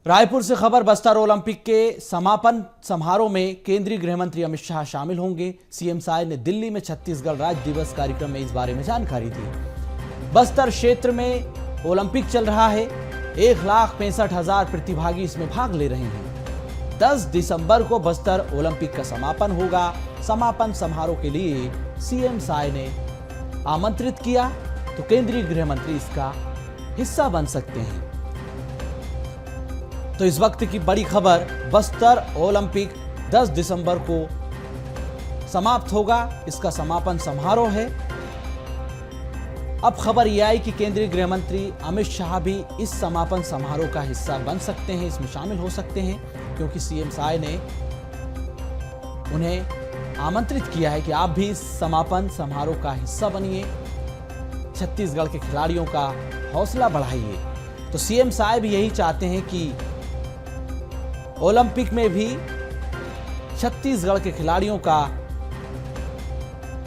रायपुर से खबर। बस्तर ओलंपिक के समापन समारोह में केंद्रीय गृह मंत्री अमित शाह शामिल होंगे। सीएम साय ने दिल्ली में छत्तीसगढ़ राज्य दिवस कार्यक्रम में इस बारे में जानकारी दी। बस्तर क्षेत्र में ओलंपिक चल रहा है। 1,65,000 प्रतिभागी इसमें भाग ले रहे हैं। 10 दिसंबर को बस्तर ओलंपिक का समापन होगा। समापन समारोह के लिए सीएम साय ने आमंत्रित किया तो केंद्रीय गृह मंत्री इसका हिस्सा बन सकते हैं। तो इस वक्त की बड़ी खबर, बस्तर ओलंपिक 10 दिसंबर को समाप्त होगा। इसका समापन समारोह है। अब खबर यह आई कि केंद्रीय गृह मंत्री अमित शाह भी इस समापन समारोह का हिस्सा बन सकते हैं, इसमें शामिल हो सकते हैं, क्योंकि सीएम साय ने उन्हें आमंत्रित किया है कि आप भी इस समापन समारोह का हिस्सा बनिए, छत्तीसगढ़ के खिलाड़ियों का हौसला बढ़ाइए। तो सीएम साय भी यही चाहते हैं कि ओलंपिक में भी छत्तीसगढ़ के खिलाड़ियों का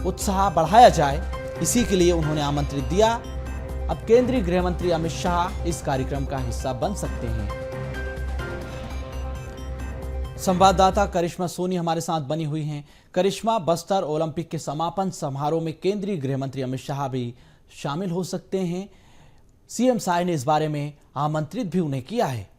उत्साह बढ़ाया जाए, इसी के लिए उन्होंने आमंत्रित दिया। अब केंद्रीय गृह मंत्री अमित शाह इस कार्यक्रम का हिस्सा बन सकते हैं। संवाददाता करिश्मा सोनी हमारे साथ बनी हुई हैं। करिश्मा, बस्तर ओलंपिक के समापन समारोह में केंद्रीय गृह मंत्री अमित शाह भी शामिल हो सकते हैं। सीएम साय ने इस बारे में आमंत्रित भी उन्हें किया है।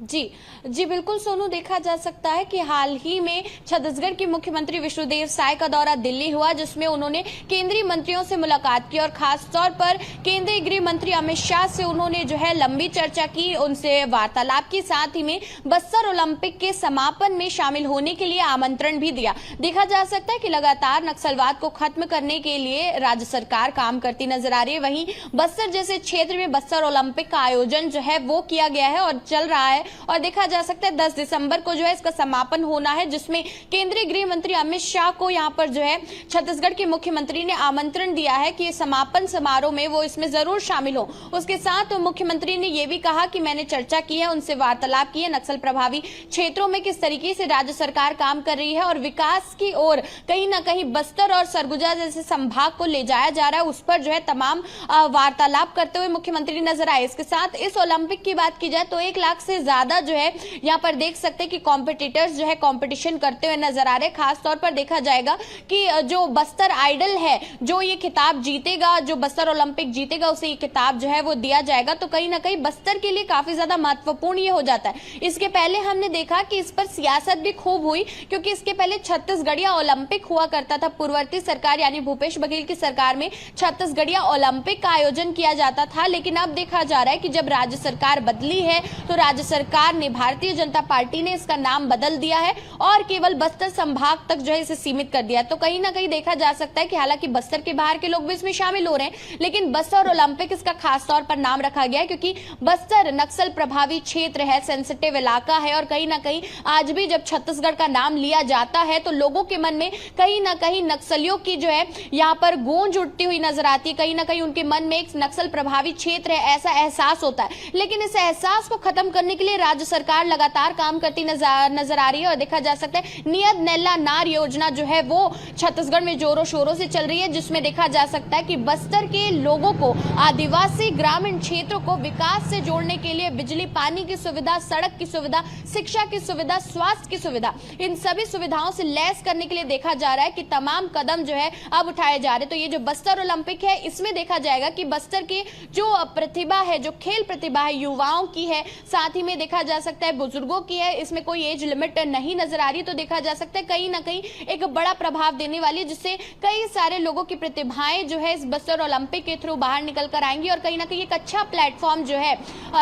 जी बिल्कुल सोनू, देखा जा सकता है कि हाल ही में छत्तीसगढ़ के मुख्यमंत्री विष्णुदेव साय का दौरा दिल्ली हुआ, जिसमें उन्होंने केंद्रीय मंत्रियों से मुलाकात की और खास तौर पर केंद्रीय गृह मंत्री अमित शाह से उन्होंने जो है लंबी चर्चा की, उनसे वार्तालाप की, साथ ही में बस्तर ओलंपिक के समापन में शामिल होने के लिए आमंत्रण भी दिया। देखा जा सकता है कि लगातार नक्सलवाद को खत्म करने के लिए राज्य सरकार काम करती नजर आ रही है। वहीं बस्तर जैसे क्षेत्र में बस्तर ओलंपिक का आयोजन जो है वो किया गया है और चल रहा है, और देखा जा सकता है 10 दिसंबर को जो है इसका समापन होना है, जिसमें केंद्रीय गृह मंत्री अमित शाह को यहां पर जो है छत्तीसगढ़ के मुख्यमंत्री ने आमंत्रण दिया है कि समापन समारोह में वो इसमें जरूर शामिल हो। उसके साथ मुख्यमंत्री ने यह भी कहा कि मैंने चर्चा की है, उनसे वार्तालाप की है, नक्सल प्रभावी क्षेत्रों में किस तरीके से राज्य सरकार काम कर रही है और विकास की ओर कहीं ना कहीं बस्तर और सरगुजा जैसे संभाग को ले जाया जा रहा है, उस पर जो है तमाम वार्तालाप करते हुए मुख्यमंत्री नजर आए। इसके साथ इस ओलंपिक की बात की जाए तो 1 लाख से ज्यादा जो है यहाँ पर देख सकते हैं कि कॉम्पिटिटर्स जो है कंपटीशन करते हुए नजर आ रहे हैं। खास तौर पर देखा जाएगा कि जो बस्तर आइडल है, जो ये खिताब जीतेगा, जो बस्तर ओलंपिक जीतेगा, उसे ये खिताब जो है वो दिया जाएगा। तो कहीं ना कहीं बस्तर के लिए काफी ज्यादा महत्वपूर्ण ये हो जाता है। इसके पहले हमने देखा कि इस पर सियासत भी खूब हुई, क्योंकि इसके पहले छत्तीसगढ़िया ओलंपिक हुआ करता था। पूर्ववर्ती सरकार यानी भूपेश बघेल की सरकार में छत्तीसगढ़िया ओलंपिक का आयोजन किया जाता था, लेकिन अब देखा जा रहा है कि जब राज्य सरकार बदली है तो राज्य सरकार ने, भारतीय जनता पार्टी ने इसका नाम बदल दिया है और केवल बस्तर संभाग तक जो है इसे सीमित कर दिया है। तो कहीं ना कहीं देखा जा सकता है कि हालांकि बस्तर के बाहर के लोग भी इसमें शामिल हो रहे हैं, लेकिन बस्तर ओलंपिक इसका खास तौर पर नाम रखा गया है, क्योंकि बस्तर नक्सल प्रभावी क्षेत्र है, सेंसिटिव इलाका है, और कहीं ना कहीं आज भी जब छत्तीसगढ़ का नाम लिया जाता है तो लोगों के मन में कहीं ना कहीं नक्सलियों की जो है यहाँ पर गूंज उठती हुई नजर आती है। कहीं ना कहीं उनके मन में एक नक्सल प्रभावी क्षेत्र है ऐसा एहसास होता है, लेकिन इस एहसास को खत्म करने के लिए राज्य सरकार लगातार काम करती नजर आ रही है। और देखा जा सकता है नियत नैला नार योजना जो है वो छत्तीसगढ़ में जोरों शोरों से चल रही है, जिसमें देखा जा सकता है कि बस्तर के लोगों को, आदिवासी ग्रामीण क्षेत्रों को विकास से जोड़ने के लिए बिजली पानी की सुविधा, सड़क की सुविधा, शिक्षा की सुविधा, स्वास्थ्य की सुविधा, इन सभी सुविधाओं से लैस करने के लिए देखा जा रहा है कि तमाम कदम जो है अब उठाए जा रहे हैं। तो ये जो बस्तर ओलंपिक है, इसमें देखा जाएगा कि बस्तर की जो प्रतिभा है, जो खेल प्रतिभा है, युवाओं की है, साथ ही में देखा जा सकता है बुजुर्गों की है, इसमें कोई एज लिमिट नहीं नजर आ रही। तो देखा जा सकता है कहीं ना कहीं एक बड़ा प्रभाव देने वाली है, जिससे कई सारे लोगों की प्रतिभाएं जो है इस बस्तर ओलंपिक के थ्रू बाहर निकल कर आएंगी और कहीं ना कहीं एक अच्छा प्लेटफॉर्म जो है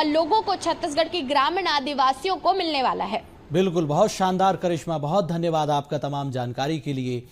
लोगों को, छत्तीसगढ़ की ग्रामीण आदिवासियों को मिलने वाला है। बिल्कुल, बहुत शानदार करिश्मा, बहुत धन्यवाद आपका तमाम जानकारी के लिए।